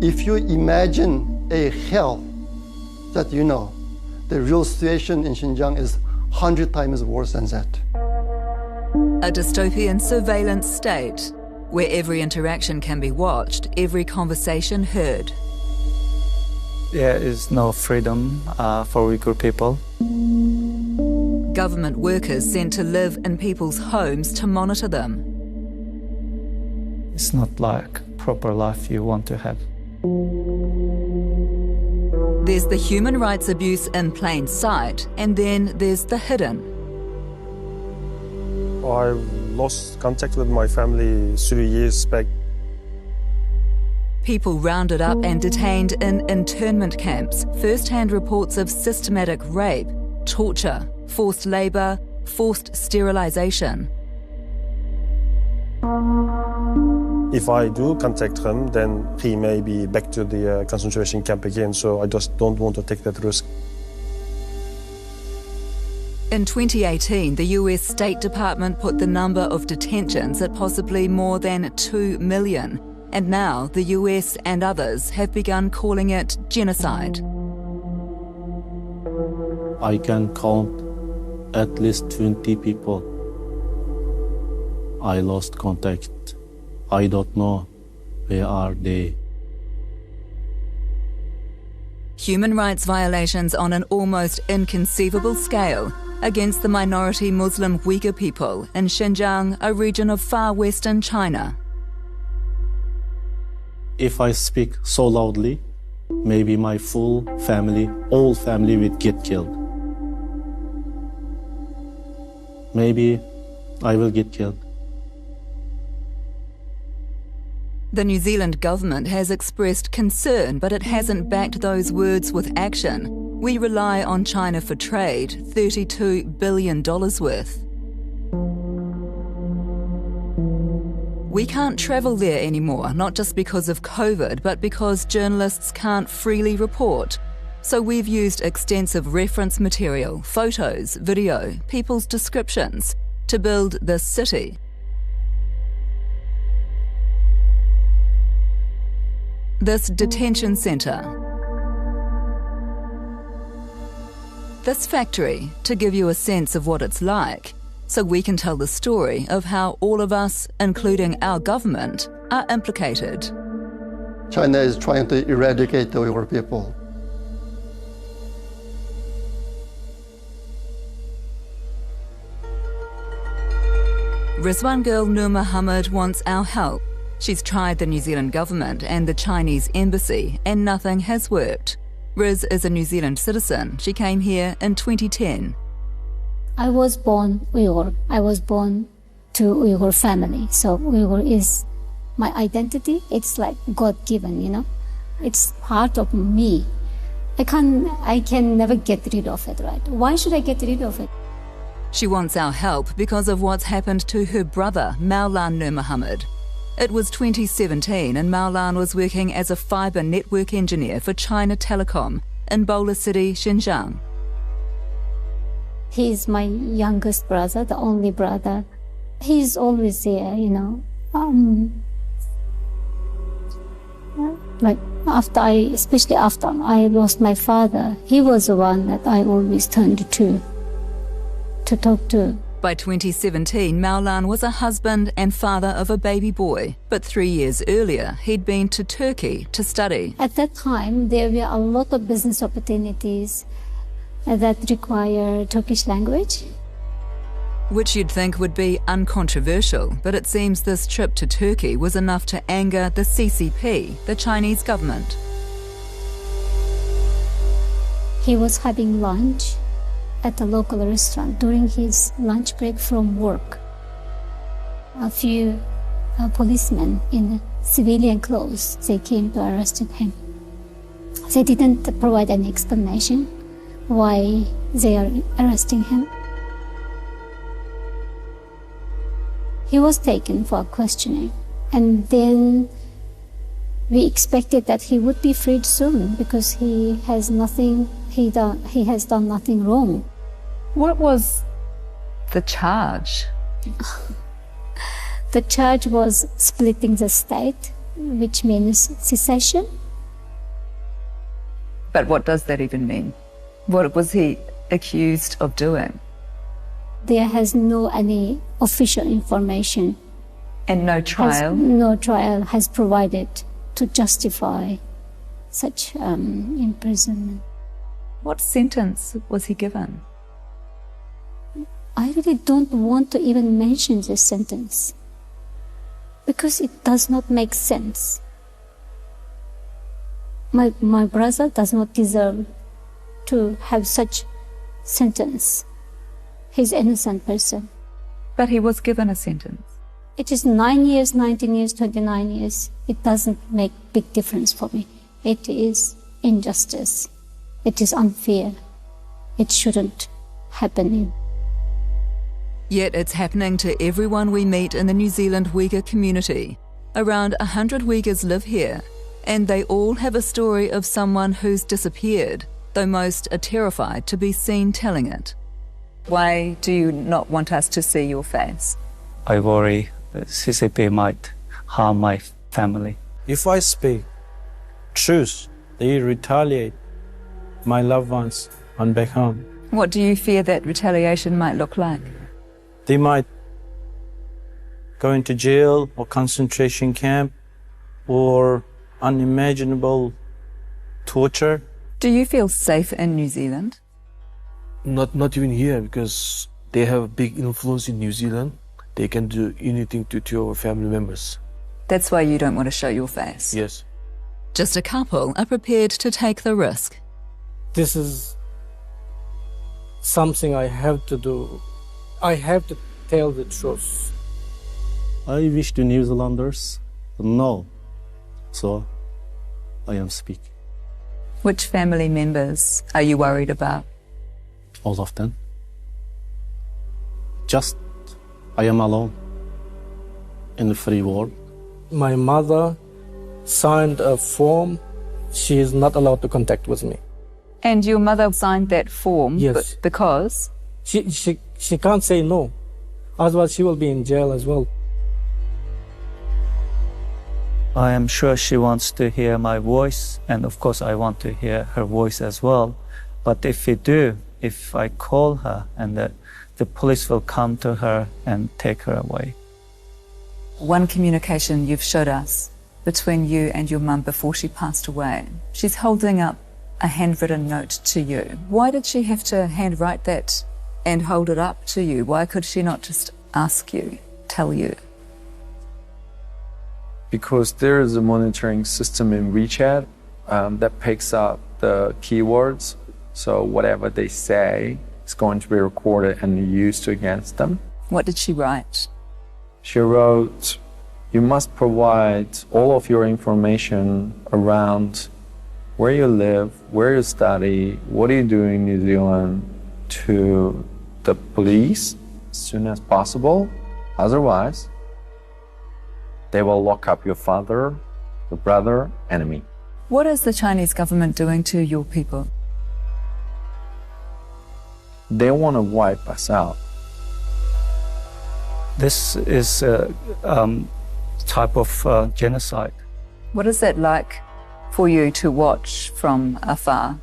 If you imagine a hell that you know, the real situation in Xinjiang is 100 times worse than that. A dystopian surveillance state where every interaction can be watched, every conversation heard. There is no freedom for Uyghur people. Government workers sent to live in people's homes to monitor them. It's not like proper life you want to have. There's the human rights abuse in plain sight, and then there's the hidden. I lost contact with my family 3 years back. People rounded up and detained in internment camps, first-hand reports of systematic rape, torture, forced labour, forced sterilisation. If I do contact him, then he may be back to the concentration camp again, so I just don't want to take that risk. In 2018, the US State Department put the number of detentions at possibly more than 2 million, and now the US and others have begun calling it genocide. I can count at least 20 people. I lost contact. I don't know where are they. Human rights violations on an almost inconceivable scale against the minority Muslim Uyghur people in Xinjiang, a region of far western China. If I speak so loudly, maybe my full family, all family will get killed. Maybe I will get killed. The New Zealand government has expressed concern, but it hasn't backed those words with action. We rely on China for trade, $32 billion worth. We can't travel there anymore, not just because of COVID, but because journalists can't freely report. So we've used extensive reference material, photos, video, people's descriptions to build this city. This detention centre. This factory, to give you a sense of what it's like, so we can tell the story of how all of us, including our government, are implicated. China is trying to eradicate the Uyghur people. Rizwan girl Nur Muhammad wants our help. She's tried the New Zealand government and the Chinese embassy, and nothing has worked. Riz is a New Zealand citizen. She came here in 2010. I was born Uyghur. I was born to Uyghur family. So Uyghur is my identity. It's like God-given, you know. It's part of me. I can never get rid of it, right? Why should I get rid of it? She wants our help because of what's happened to her brother, Maulan Nur Muhammad. It was 2017 and Maulan was working as a fibre network engineer for China Telecom in Bowler City, Xinjiang. He's my youngest brother, the only brother. He's always there, you know. Like especially after I lost my father, he was the one that I always turned to talk to. By 2017, Maulan was a husband and father of a baby boy, but 3 years earlier, he'd been to Turkey to study. At that time, there were a lot of business opportunities that require Turkish language. Which you'd think would be uncontroversial, but it seems this trip to Turkey was enough to anger the CCP, the Chinese government. He was having lunch at a local restaurant during his lunch break from work. A few policemen in civilian clothes, they came to arrest him. They didn't provide any explanation why they are arresting him. He was taken for questioning, and then we expected that he would be freed soon because he has done nothing wrong. What was the charge? The charge was splitting the state, which means secession. But what does that even mean? What was he accused of doing? There has no any official information. And no trial? No trial has provided to justify such imprisonment. What sentence was he given? I really don't want to even mention this sentence because it does not make sense. My brother does not deserve to have such sentence. He's an innocent person. But he was given a sentence. It is 9 years, 19 years, 29 years. It doesn't make big difference for me. It is injustice. It is unfair. It shouldn't happen. Yet it's happening to everyone we meet in the New Zealand Uyghur community. Around 100 Uyghurs live here, and they all have a story of someone who's disappeared, though most are terrified to be seen telling it. Why do you not want us to see your face? I worry that CCP might harm my family. If I speak truth, they retaliate my loved ones on back home. What do you fear that retaliation might look like? They might go into jail or concentration camp or unimaginable torture. Do you feel safe in New Zealand? Not even here, because they have a big influence in New Zealand. They can do anything to your family members. That's why you don't want to show your face? Yes. Just a couple are prepared to take the risk. This is something I have to do. I have to tell the truth. I wish the New Zealanders know, so I am speaking. Which family members are you worried about? All of them. Just I am alone in the free world. My mother signed a form. She is not allowed to contact with me. And your mother signed that form? Yes. Because? She can't say no. Otherwise she will be in jail as well. I am sure she wants to hear my voice, and of course I want to hear her voice as well. But if I call her, and the police will come to her and take her away. One communication you've showed us between you and your mum before she passed away, she's holding up a handwritten note to you. Why did she have to handwrite that and hold it up to you? Why could she not just ask you, tell you? Because there is a monitoring system in WeChat that picks up the keywords. So whatever they say is going to be recorded and used against them. What did she write? She wrote, you must provide all of your information around where you live, where you study, what are you doing in New Zealand to the police as soon as possible. Otherwise, they will lock up your father, your brother, and me. What is the Chinese government doing to your people? They want to wipe us out. This is a type of genocide. What is that like for you to watch from afar?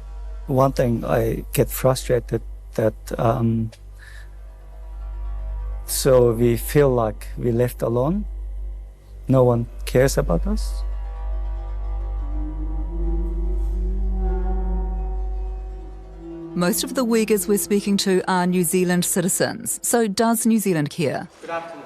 One thing, I get frustrated that so we feel like we're left alone. No one cares about us. Most of the Uyghurs we're speaking to are New Zealand citizens. So does New Zealand care? Good afternoon.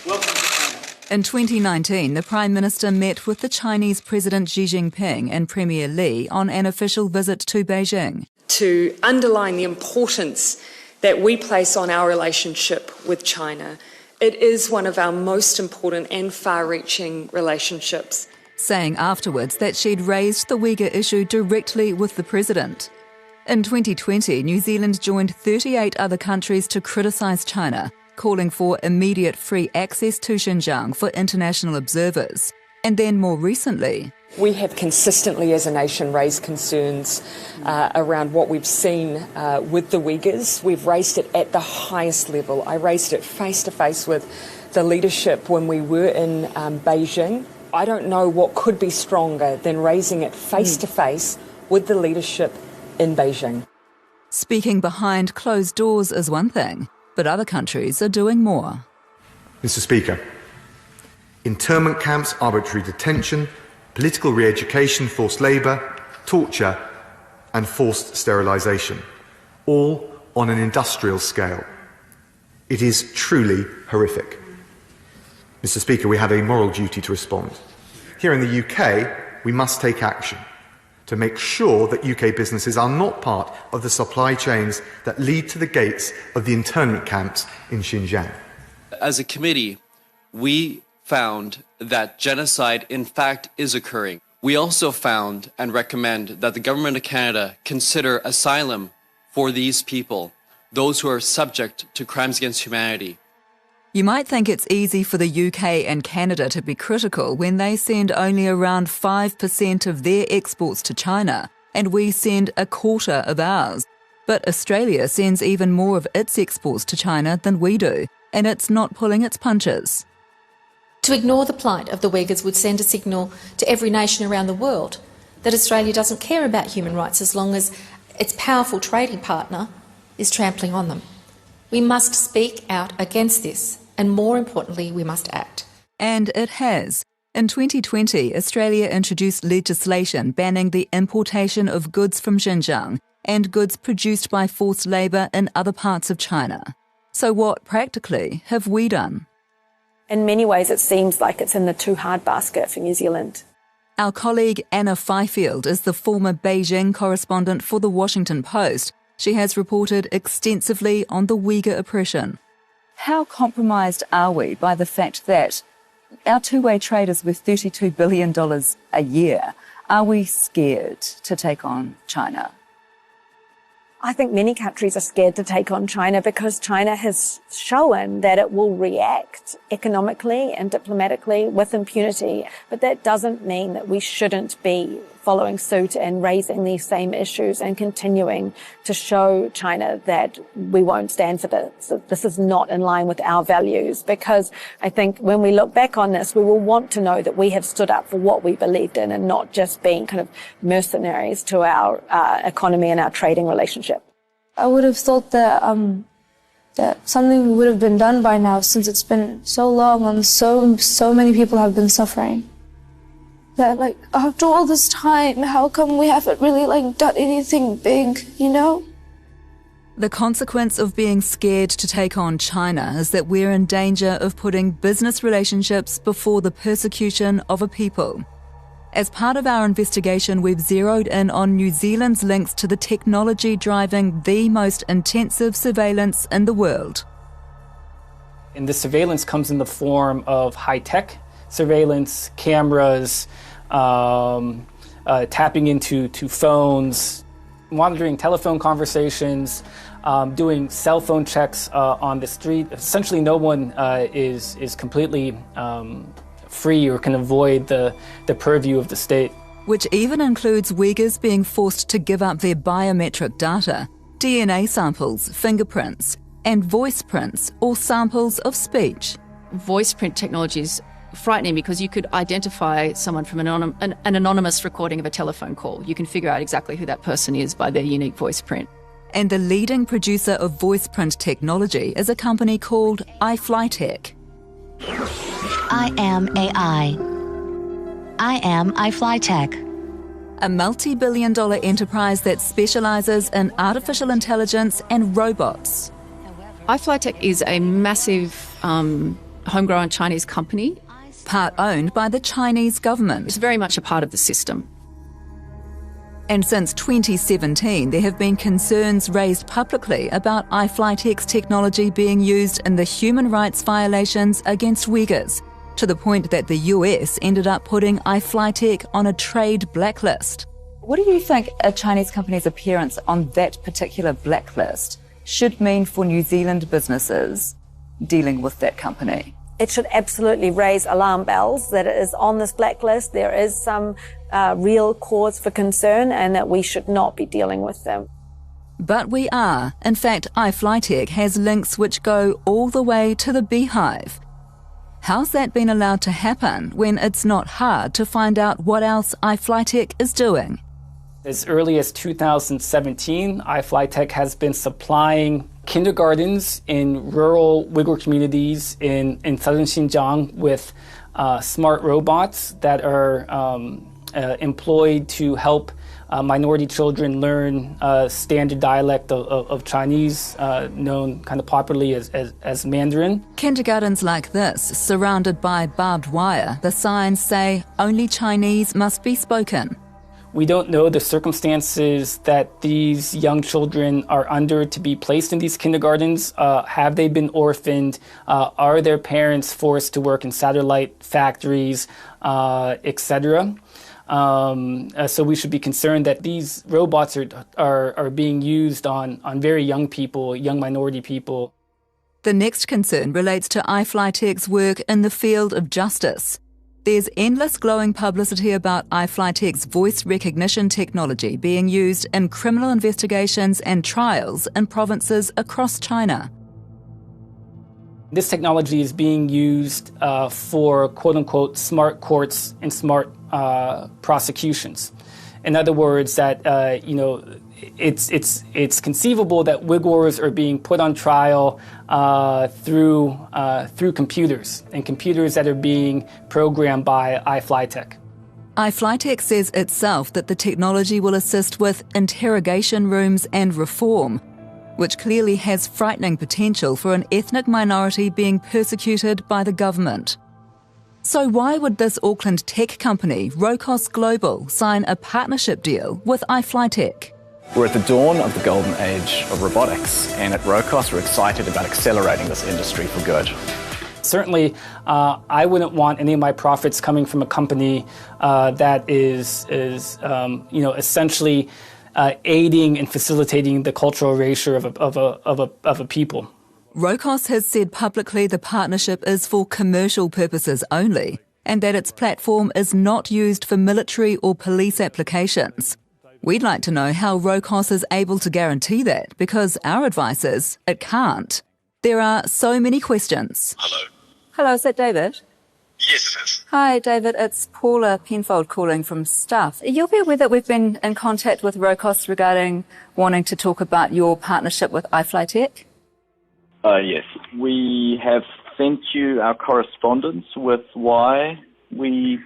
Welcome to China. In 2019, the Prime Minister met with the Chinese President Xi Jinping and Premier Li on an official visit to Beijing. To underline the importance that we place on our relationship with China, it is one of our most important and far-reaching relationships. Saying afterwards that she'd raised the Uyghur issue directly with the President. In 2020, New Zealand joined 38 other countries to criticise China, calling for immediate free access to Xinjiang for international observers. And then more recently, we have consistently as a nation raised concerns around what we've seen with the Uyghurs. We've raised it at the highest level. I raised it face to face with the leadership when we were in Beijing. I don't know what could be stronger than raising it face to face with the leadership in Beijing. Speaking behind closed doors is one thing, but other countries are doing more. Mr. Speaker, internment camps, arbitrary detention, political re-education, forced labour, torture and forced sterilisation, all on an industrial scale. It is truly horrific. Mr. Speaker, we have a moral duty to respond. Here in the UK, we must take action to make sure that UK businesses are not part of the supply chains that lead to the gates of the internment camps in Xinjiang. As a committee, we found that genocide in fact is occurring. We also found and recommend that the Government of Canada consider asylum for these people, those who are subject to crimes against humanity. You might think it's easy for the UK and Canada to be critical when they send only around 5% of their exports to China, and we send a quarter of ours. But Australia sends even more of its exports to China than we do, and it's not pulling its punches. To ignore the plight of the Uyghurs would send a signal to every nation around the world that Australia doesn't care about human rights as long as its powerful trading partner is trampling on them. We must speak out against this, and more importantly, we must act. And it has. In 2020, Australia introduced legislation banning the importation of goods from Xinjiang and goods produced by forced labour in other parts of China. So what, practically, have we done? In many ways, it seems like it's in the too hard basket for New Zealand. Our colleague Anna Fifield is the former Beijing correspondent for The Washington Post. She has reported extensively on the Uyghur oppression. How compromised are we by the fact that our two-way trade is worth $32 billion a year? Are we scared to take on China? I think many countries are scared to take on China because China has shown that it will react economically and diplomatically with impunity. But that doesn't mean that we shouldn't be following suit and raising these same issues and continuing to show China that we won't stand for this. This is not in line with our values, because I think when we look back on this, we will want to know that we have stood up for what we believed in and not just being kind of mercenaries to our economy and our trading relationship. I would have thought that that something would have been done by now, since it's been so long and so many people have been suffering. That, like, after all this time, how come we haven't really, like, done anything big, you know? The consequence of being scared to take on China is that we're in danger of putting business relationships before the persecution of a people. As part of our investigation, we've zeroed in on New Zealand's links to the technology driving the most intensive surveillance in the world. And this surveillance comes in the form of high-tech surveillance, cameras, tapping into phones, monitoring telephone conversations, doing cell phone checks on the street. Essentially, no one is completely free or can avoid the purview of the state. Which even includes Uyghurs being forced to give up their biometric data, DNA samples, fingerprints, and voice prints or samples of speech. Voice print technology is frightening because you could identify someone from an anonymous recording of a telephone call. You can figure out exactly who that person is by their unique voice print. And the leading producer of voice print technology is a company called iFlyTech. I am AI. I am iFlyTech. A multi-billion-dollar enterprise that specialises in artificial intelligence and robots. iFlyTech is a massive homegrown Chinese company. Part owned by the Chinese government. It's very much a part of the system. And since 2017, there have been concerns raised publicly about iFlyTech's technology being used in the human rights violations against Uyghurs, to the point that the US ended up putting iFlyTech on a trade blacklist. What do you think a Chinese company's appearance on that particular blacklist should mean for New Zealand businesses dealing with that company? It should absolutely raise alarm bells that it is on this blacklist. There is some real cause for concern and that we should not be dealing with them. But we are. In fact, iFlyTech has links which go all the way to the beehive. How's that been allowed to happen when it's not hard to find out what else iFlyTech is doing? As early as 2017, iFlyTech has been supplying kindergartens in rural Uyghur communities in southern Xinjiang with smart robots that are employed to help minority children learn standard dialect of Chinese, known kind of popularly as Mandarin. Kindergartens like this, surrounded by barbed wire, the signs say only Chinese must be spoken. We don't know the circumstances that these young children are under to be placed in these kindergartens. Have they been orphaned? Are their parents forced to work in satellite factories, etc.? So we should be concerned that these robots are being used on very young people, young minority people. The next concern relates to iFlyTech's work in the field of justice. There's endless glowing publicity about iFlyTech's voice recognition technology being used in criminal investigations and trials in provinces across China. This technology is being used for quote-unquote smart courts and smart prosecutions. In other words, that it's conceivable that Uyghurs are being put on trial through computers, and computers that are being programmed by iFlyTech. iFlyTech says itself that the technology will assist with interrogation rooms and reform, which clearly has frightening potential for an ethnic minority being persecuted by the government. So why would this Auckland tech company, Rokos Global, sign a partnership deal with iFlyTech? We're at the dawn of the golden age of robotics, and at Rokos we're excited about accelerating this industry for good. Certainly, I wouldn't want any of my profits coming from a company that is essentially aiding and facilitating the cultural erasure of a people. Rokos has said publicly the partnership is for commercial purposes only, and that its platform is not used for military or police applications. We'd like to know how Rokos is able to guarantee that, because our advice is it can't. There are so many questions. Hello. Hello, is that David? Yes, it is. Hi, David. It's Paula Penfold calling from Stuff. You'll be aware that we've been in contact with Rokos regarding wanting to talk about your partnership with iFlyTech? Yes. We have sent you our correspondence with why we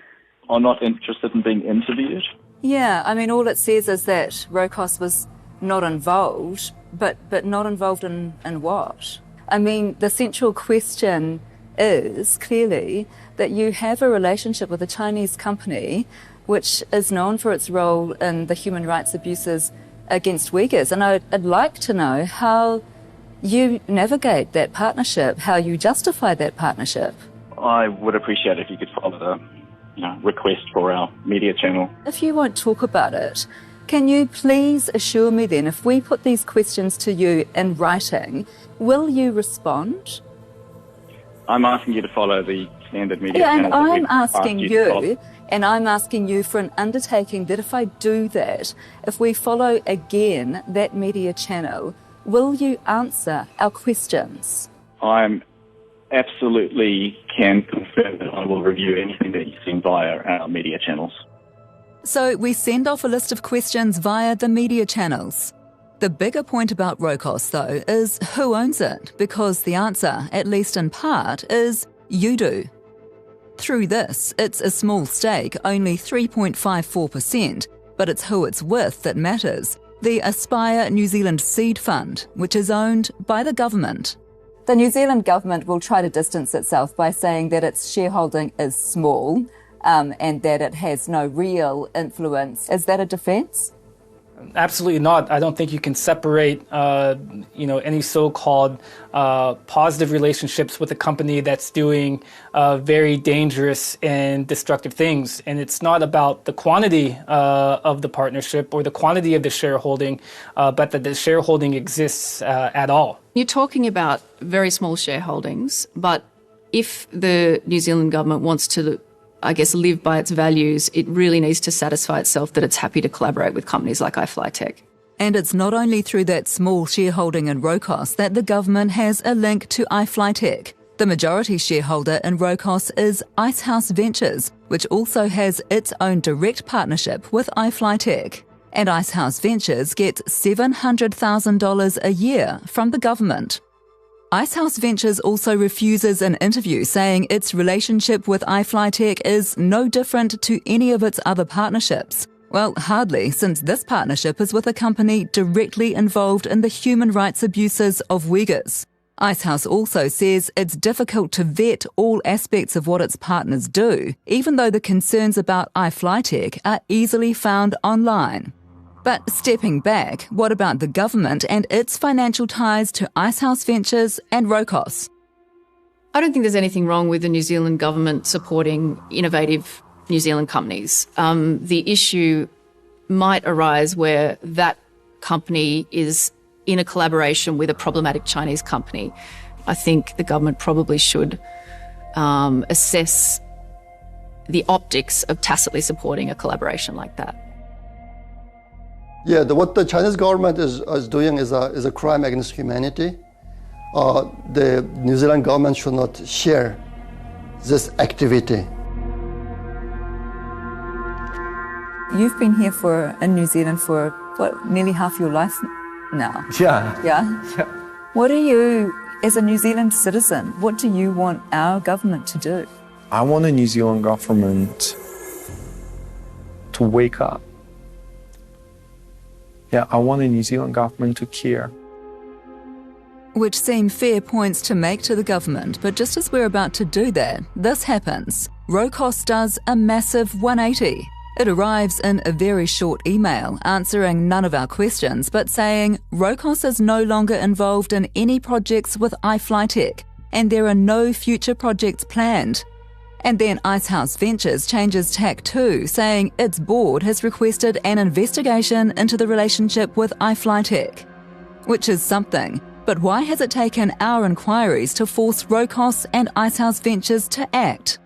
are not interested in being interviewed. Yeah, I mean, all it says is that Rokos was not involved, but not involved in what? I mean, the central question is clearly that you have a relationship with a Chinese company which is known for its role in the human rights abuses against Uyghurs. And I'd like to know how you navigate that partnership, how you justify that partnership. I would appreciate if you could follow the request for our media channel. If you won't talk about it, can you please assure me then, if we put these questions to you in writing, will you respond? I'm asking you to follow the standard media Yeah, channels. and I'm asking you for an undertaking that if I do that, if we follow again that media channel, will you answer our questions? I'm absolutely can confirm that I will review anything that you send via our media channels. So we send off a list of questions via the media channels. The bigger point about Rokos, though, is who owns it, because the answer, at least in part, is you do. Through this, it's a small stake, only 3.54%, but it's who it's with that matters. The Aspire New Zealand Seed Fund, which is owned by the government. The New Zealand government will try to distance itself by saying that its shareholding is small and that it has no real influence. Is that a defence? Absolutely not. I don't think you can separate, any so-called positive relationships with a company that's doing very dangerous and destructive things. And it's not about the quantity of the partnership or the quantity of the shareholding, but that the shareholding exists at all. You're talking about very small shareholdings, but if the New Zealand government wants to, I guess, live by its values, it really needs to satisfy itself that it's happy to collaborate with companies like iFlyTech. And it's not only through that small shareholding in Rocos that the government has a link to iFlyTech. The majority shareholder in Rocos is Icehouse Ventures, which also has its own direct partnership with iFlyTech. And Icehouse Ventures gets $700,000 a year from the government. Icehouse Ventures also refuses an interview, saying its relationship with iFlyTech is no different to any of its other partnerships. Well, hardly, since this partnership is with a company directly involved in the human rights abuses of Uyghurs. Icehouse also says it's difficult to vet all aspects of what its partners do, even though the concerns about iFlyTech are easily found online. But stepping back, what about the government and its financial ties to Icehouse Ventures and Rocos? I don't think there's anything wrong with the New Zealand government supporting innovative New Zealand companies. The issue might arise where that company is in a collaboration with a problematic Chinese company. I think the government probably should assess the optics of tacitly supporting a collaboration like that. Yeah, what the Chinese government is doing is a crime against humanity. The New Zealand government should not share this activity. You've been here in New Zealand for, nearly half your life now? Yeah. Yeah? What do you, as a New Zealand citizen, what do you want our government to do? I want the New Zealand government to wake up. Yeah, I want the New Zealand government to care. Which seem fair points to make to the government, but just as we're about to do that, this happens. Rocos does a massive 180. It arrives in a very short email, answering none of our questions, but saying Rocos is no longer involved in any projects with iFlyTech, and there are no future projects planned. And then Icehouse Ventures changes tack too, saying its board has requested an investigation into the relationship with iFlyTech. Which is something, but why has it taken our inquiries to force Rocos and Icehouse Ventures to act?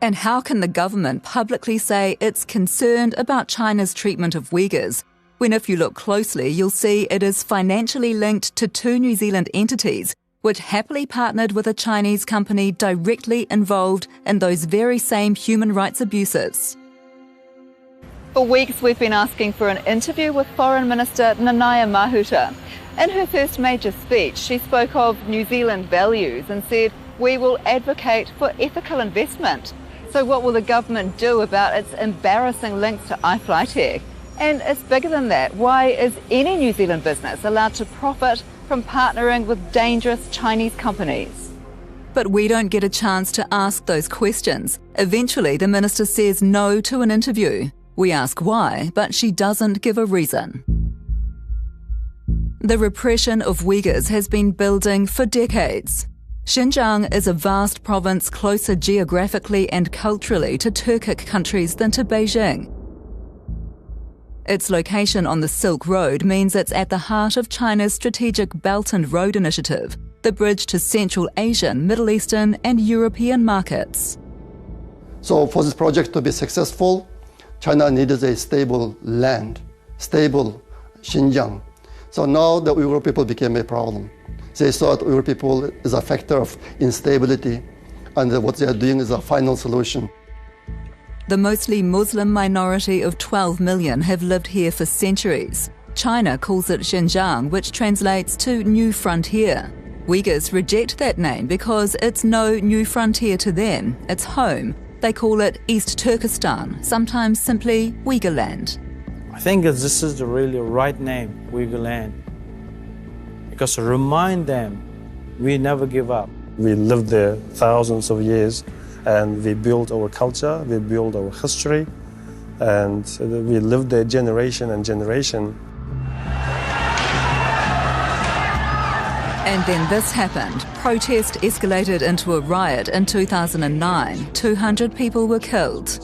And how can the government publicly say it's concerned about China's treatment of Uyghurs, when if you look closely you'll see it is financially linked to two New Zealand entities which happily partnered with a Chinese company directly involved in those very same human rights abuses? For weeks we've been asking for an interview with Foreign Minister Nanaia Mahuta. In her first major speech, she spoke of New Zealand values and said, "We will advocate for ethical investment." So what will the government do about its embarrassing links to iFlyTech? And it's bigger than that. Why is any New Zealand business allowed to profit from partnering with dangerous Chinese companies? But we don't get a chance to ask those questions. Eventually, the minister says no to an interview. We ask why, but she doesn't give a reason. The repression of Uyghurs has been building for decades. Xinjiang is a vast province closer geographically and culturally to Turkic countries than to Beijing. Its location on the Silk Road means it's at the heart of China's strategic Belt and Road Initiative, the bridge to Central Asian, Middle Eastern and European markets. So for this project to be successful, China needed a stable land, stable Xinjiang. So now the Uyghur people became a problem. They thought Uyghur people is a factor of instability, and what they are doing is a final solution. The mostly Muslim minority of 12 million have lived here for centuries. China calls it Xinjiang, which translates to New Frontier. Uyghurs reject that name because it's no new frontier to them, it's home. They call it East Turkestan, sometimes simply Uyghur land. I think this is the really right name, Uyghur land. Because to remind them, we never give up. We lived there thousands of years, and we built our culture, we built our history, and we lived there generation and generation. And then this happened. Protest escalated into a riot in 2009. 200 people were killed.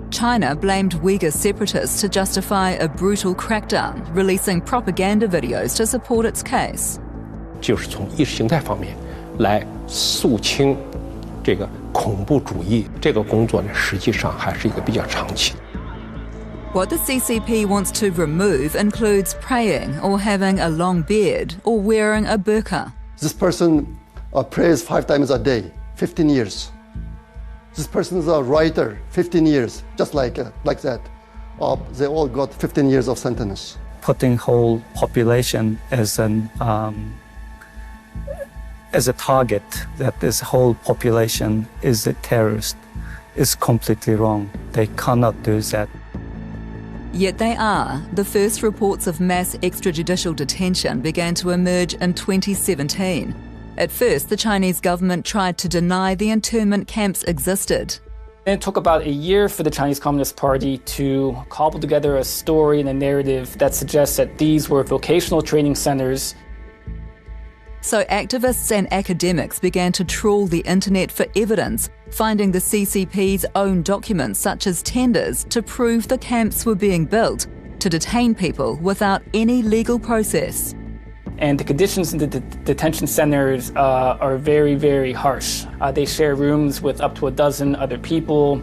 China blamed Uyghur separatists to justify a brutal crackdown, releasing propaganda videos to support its case. 就是从意识形态方面来肃清这个恐怖主义。这个工作呢，实际上还是一个比较长期的。 What the CCP wants to remove includes praying or having a long beard or wearing a burqa. This person prays 5 times a day, 15 years. This person is a writer, 15 years, just like that. They all got 15 years of sentence. Putting whole population as a target, that this whole population is a terrorist, is completely wrong. They cannot do that. Yet they are. The first reports of mass extrajudicial detention began to emerge in 2017. At first, the Chinese government tried to deny the internment camps existed. It took about a year for the Chinese Communist Party to cobble together a story and a narrative that suggests that these were vocational training centers. So activists and academics began to trawl the internet for evidence, finding the CCP's own documents such as tenders to prove the camps were being built to detain people without any legal process. And the conditions in the detention centers are very, very harsh. They share rooms with up to a dozen other people.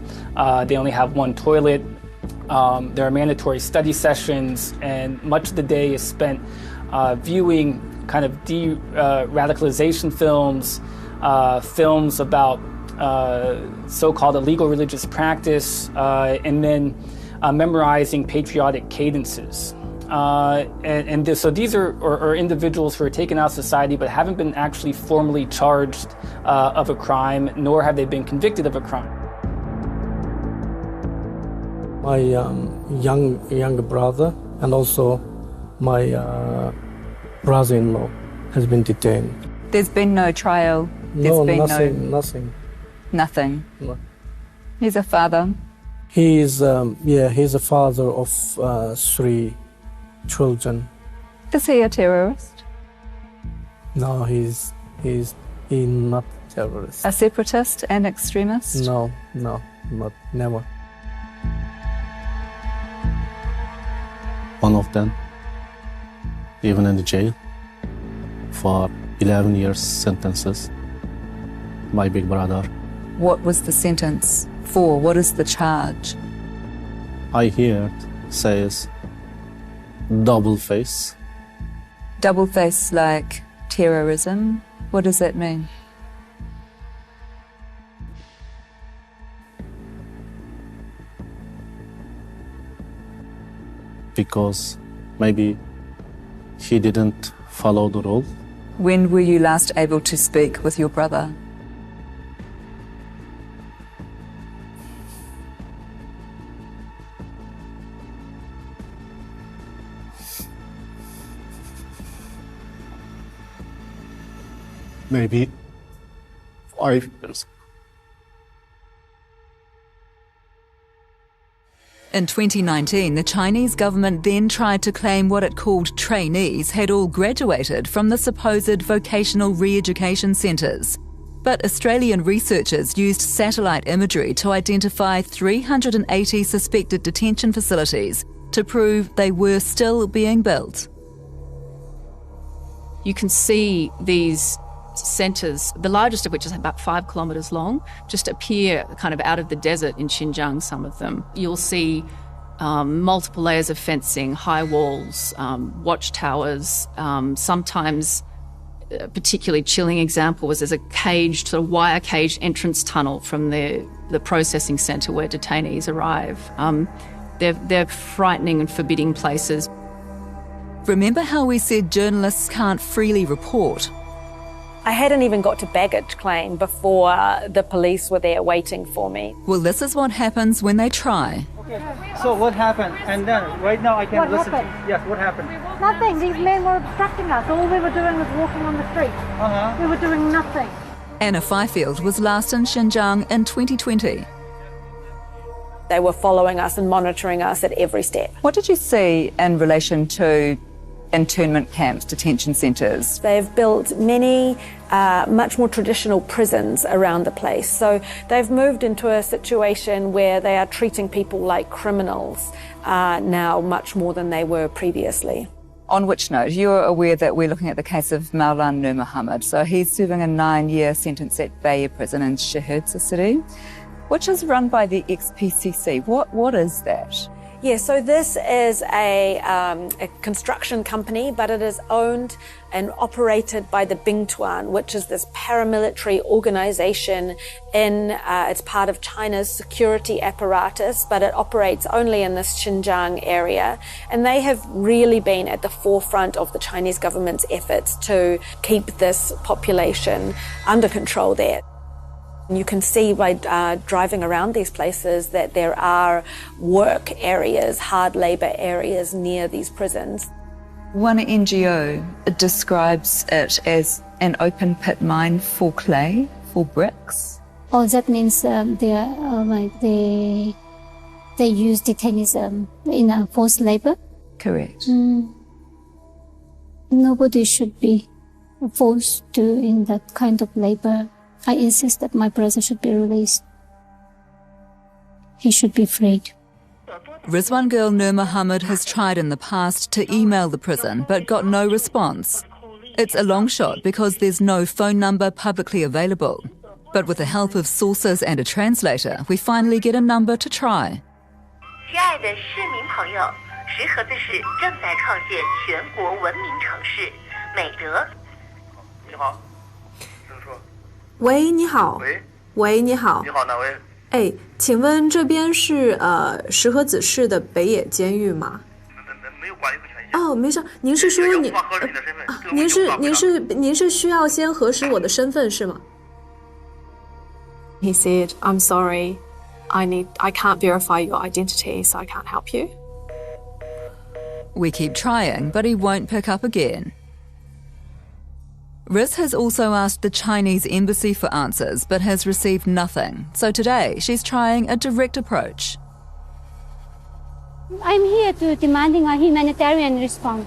They only have one toilet. There are mandatory study sessions, and much of the day is spent viewing kind of de-radicalization films, films about so-called illegal religious practice, and then memorizing patriotic cadences. So these are individuals who are taken out of society but haven't been actually formally charged of a crime, nor have they been convicted of a crime. My younger brother and also my brother-in-law has been detained. There's been no trial? Nothing. Nothing? No. He's a father? He's a father of 3 children. Is he a terrorist? No, he's not a terrorist. A separatist and extremist? No, never. One of them, even in the jail, for 11 years sentences. My big brother. What was the sentence for? What is the charge? I heard says double face. Double face like terrorism? What does that mean? Because maybe he didn't follow the rule. When were you last able to speak with your brother? Maybe 5 years. In 2019, the Chinese government then tried to claim what it called trainees had all graduated from the supposed vocational re-education centres. But Australian researchers used satellite imagery to identify 380 suspected detention facilities to prove they were still being built. You can see these centres, the largest of which is about 5 kilometres long, just appear kind of out of the desert in Xinjiang, some of them. You'll see multiple layers of fencing, high walls, watchtowers. Sometimes a particularly chilling example was there's a caged, sort of wire caged entrance tunnel from the processing centre where detainees arrive. They're frightening and forbidding places. Remember how we said journalists can't freely report? I hadn't even got to baggage claim before the police were there waiting for me. Well, this is what happens when they try. Okay, so what happened? And then right now I can listen to you. Yes, what happened? Nothing. These men were obstructing us. All we were doing was walking on the street. We were doing nothing. Anna Fifield was last in Xinjiang in 2020. They were following us and monitoring us at every step. What did you see in relation to internment camps, detention centres? They've built many much more traditional prisons around the place. So they've moved into a situation where they are treating people like criminals now much more than they were previously. On which note, you're aware that we're looking at the case of Maulana Nur Muhammad. So he's serving a 9-year sentence at Bayer prison in Shahidza city, which is run by the ex-PCC. What is that? Yeah, so this is a construction company, but it is owned and operated by the Bingtuan, which is this paramilitary organization it's part of China's security apparatus, but it operates only in this Xinjiang area. And they have really been at the forefront of the Chinese government's efforts to keep this population under control there. You can see by driving around these places that there are work areas, hard labour areas near these prisons. One NGO describes it as an open pit mine for clay, for bricks. Oh, that means they use detainees in forced labour? Correct. Nobody should be forced to in that kind of labour. I insist that my brother should be released. He should be freed. Rizwan girl Nur Muhammad has tried in the past to email the prison but got no response. It's a long shot because there's no phone number publicly available. But with the help of sources and a translator, we finally get a number to try. 亲爱的市民朋友，石河子市正在创建全国文明城市美德。你好。喂，你好。喂，你好。你好，哪位？哎，请问这边是石河子市的北野监狱吗？没有管理和权限。哦，没事。您是说您是需要先核实我的身份是吗？ He said, "I'm sorry, I can't verify your identity, so I can't help you." We keep trying, but he won't pick up again. Riz has also asked the Chinese embassy for answers, but has received nothing. So today, she's trying a direct approach. I'm here to demanding a humanitarian response.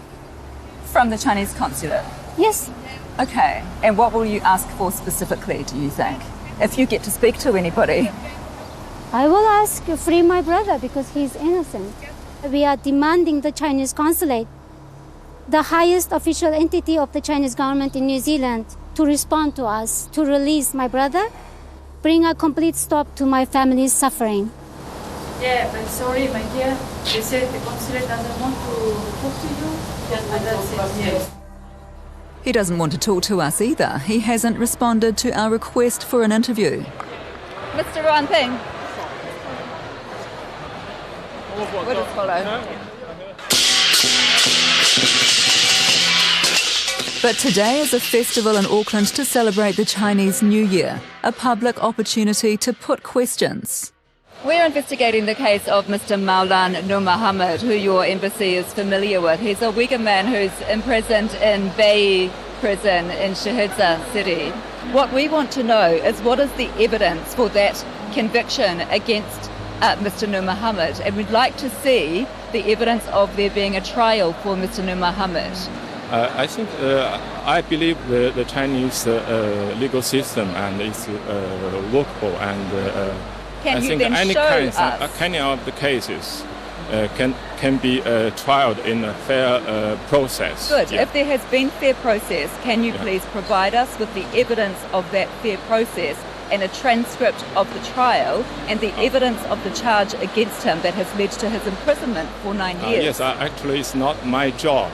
From the Chinese consulate? Yes. Okay. And what will you ask for specifically, do you think? If you get to speak to anybody? I will ask to free my brother because he's innocent. We are demanding the Chinese consulate, the highest official entity of the Chinese government in New Zealand, to respond to us, to release my brother, bring a complete stop to my family's suffering. Yeah, but sorry, my dear. They said the consulate doesn't want to talk to you. And that's it. Yes. He doesn't want to talk to us either. He hasn't responded to our request for an interview. Mr. Ron Ping. We'll just follow. But today is a festival in Auckland to celebrate the Chinese New Year, a public opportunity to put questions. We're investigating the case of Mr. Maulana Nur Muhammad, who your embassy is familiar with. He's a Uyghur man who's imprisoned in Bayer prison in Shahidza city. What we want to know is what is the evidence for that conviction against Mr. Nur Muhammad, and we'd like to see the evidence of there being a trial for Mr. Nur Muhammad. I believe the Chinese legal system and is workable, and I think any of the cases can be trialed in a fair process. Good. Yeah. If there has been fair process, can you please provide us with the evidence of that fair process and a transcript of the trial and the evidence of the charge against him that has led to his imprisonment for 9 years? Yes, actually it's not my job.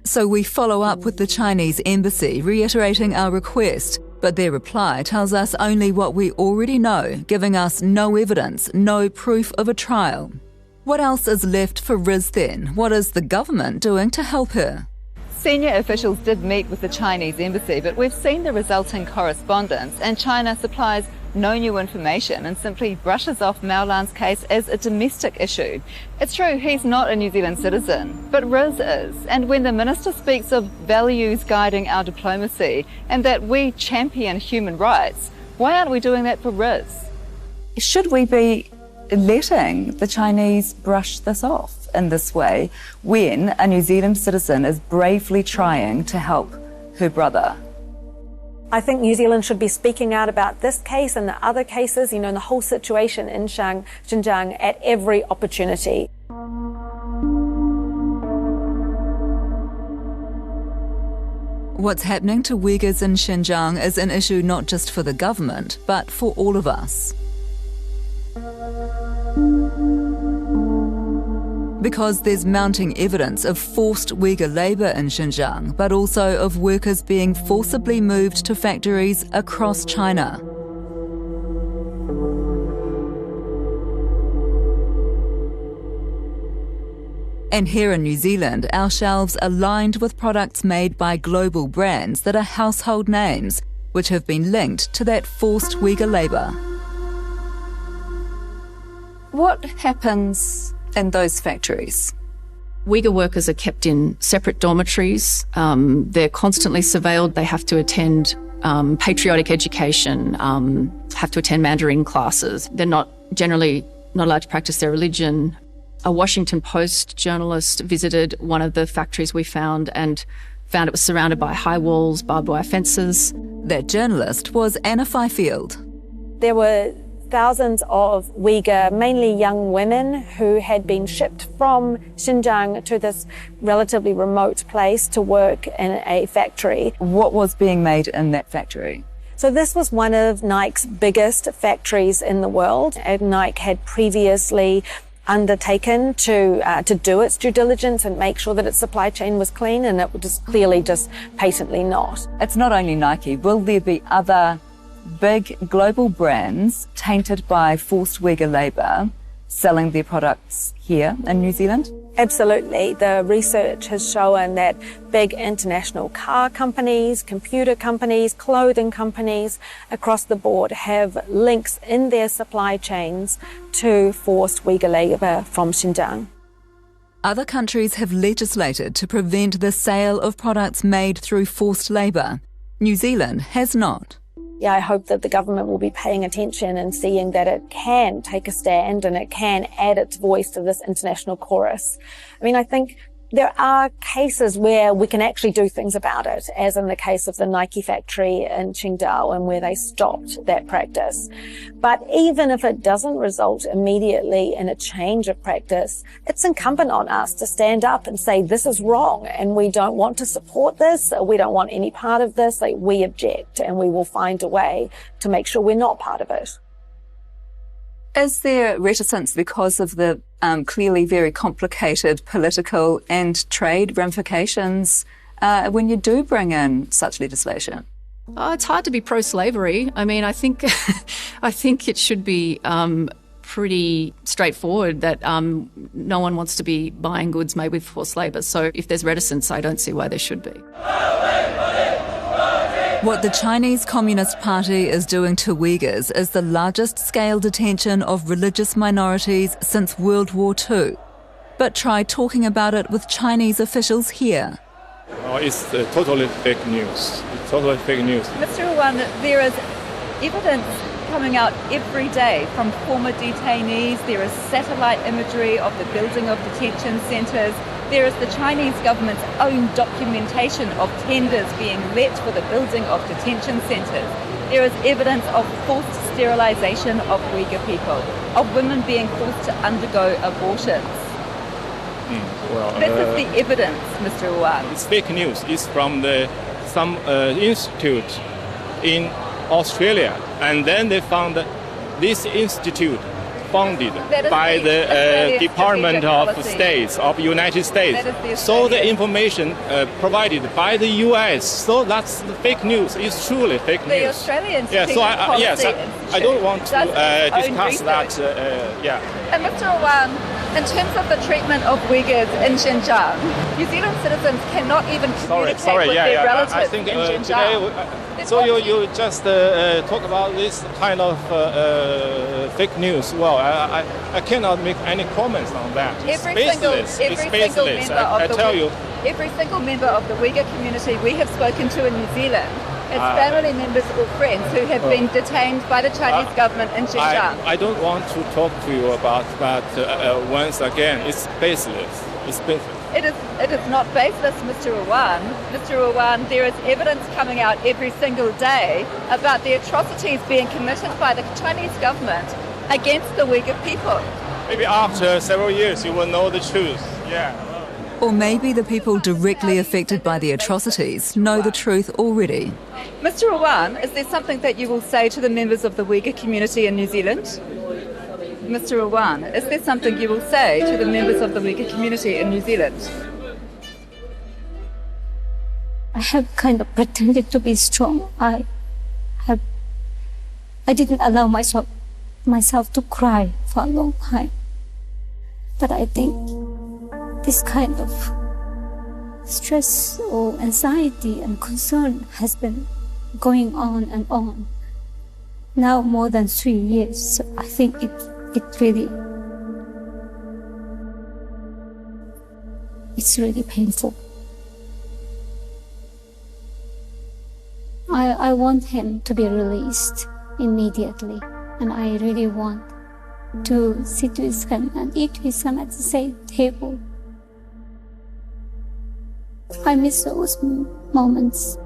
So we follow up with the Chinese embassy, reiterating our request, but their reply tells us only what we already know, giving us no evidence, no proof of a trial. What else is left for Riz then? What is the government doing to help her? Senior officials did meet with the Chinese embassy, but we've seen the resulting correspondence, and China supplies no new information and simply brushes off Maulana's case as a domestic issue. It's true, he's not a New Zealand citizen, but Riz is. And when the minister speaks of values guiding our diplomacy and that we champion human rights, why aren't we doing that for Riz? Should we be letting the Chinese brush this off in this way when a New Zealand citizen is bravely trying to help her brother? I think New Zealand should be speaking out about this case and the other cases, and the whole situation in Xinjiang at every opportunity. What's happening to Uyghurs in Xinjiang is an issue not just for the government, but for all of us. Because there's mounting evidence of forced Uyghur labour in Xinjiang, but also of workers being forcibly moved to factories across China. And here in New Zealand, our shelves are lined with products made by global brands that are household names, which have been linked to that forced Uyghur labour. What happens in those factories? Uyghur workers are kept in separate dormitories. They're constantly surveilled. They have to attend patriotic education, have to attend Mandarin classes. They're generally not allowed to practice their religion. A Washington Post journalist visited one of the factories we found and found it was surrounded by high walls, barbed wire fences. That journalist was Anna Fifield. There were thousands of Uyghur, mainly young women, who had been shipped from Xinjiang to this relatively remote place to work in a factory. What was being made in that factory? So this was one of Nike's biggest factories in the world, and Nike had previously undertaken to do its due diligence and make sure that its supply chain was clean, and it was clearly just patently not. It's not only Nike. Will there be other big global brands tainted by forced Uyghur labour selling their products here in New Zealand? Absolutely. The research has shown that big international car companies, computer companies, clothing companies across the board have links in their supply chains to forced Uyghur labour from Xinjiang. Other countries have legislated to prevent the sale of products made through forced labour. New Zealand has not. Yeah, I hope that the government will be paying attention and seeing that it can take a stand and it can add its voice to this international chorus. I mean, I think there are cases where we can actually do things about it, as in the case of the Nike factory in Qingdao, and where they stopped that practice. But even if it doesn't result immediately in a change of practice, it's incumbent on us to stand up and say, this is wrong, and we don't want to support this, we don't want any part of this, like, we object, and we will find a way to make sure we're not part of it. Is there reticence because of the clearly very complicated political and trade ramifications when you do bring in such legislation? It's hard to be pro-slavery. I mean, I think it should be pretty straightforward that no one wants to be buying goods made with forced labour. So if there's reticence, I don't see why there should be. What the Chinese Communist Party is doing to Uyghurs is the largest scale detention of religious minorities since World War II. But try talking about it with Chinese officials here. It's totally fake news. It's totally fake news. Mr. Wan, there is evidence coming out every day from former detainees. There is satellite imagery of the building of detention centres. There is the Chinese government's own documentation of tenders being let for the building of detention centres. There is evidence of forced sterilisation of Uyghur people, of women being forced to undergo abortions. This is the evidence, Mr. Wan. It's fake news. It's from some institute in Australia, and then they found that this institute funded by the Department of States of United States. So the information provided by the U.S. So that's the fake news. It's truly fake news. The Australian I don't want to discuss that. And Mr. Wan, in terms of the treatment of Uyghurs in Xinjiang, New Zealand citizens cannot even communicate with their relatives in Xinjiang. So you just talk about this kind of fake news. Well, I cannot make any comments on that. Every single member of the Uyghur community we have spoken to in New Zealand, it's family members or friends who have been detained by the Chinese government in Xinjiang. I don't want to talk to you about that once again. It's baseless. It's baseless. It is not baseless, Mr. Wan. Mr. Wan, there is evidence coming out every single day about the atrocities being committed by the Chinese government against the Uyghur people. Maybe after several years you will know the truth. Yeah. Or maybe the people directly affected by the atrocities know the truth already. Mr. Awan, is there something that you will say to the members of the Uyghur community in New Zealand? Mr. Awan, is there something you will say to the members of the Uyghur community in New Zealand? I have kind of pretended to be strong. I didn't allow myself to cry for a long time. But I think this kind of stress or anxiety and concern has been going on and on. Now more than 3 years. So I think it's really painful. I want him to be released immediately, and I really want to sit with him and eat with him at the same table. I miss those moments.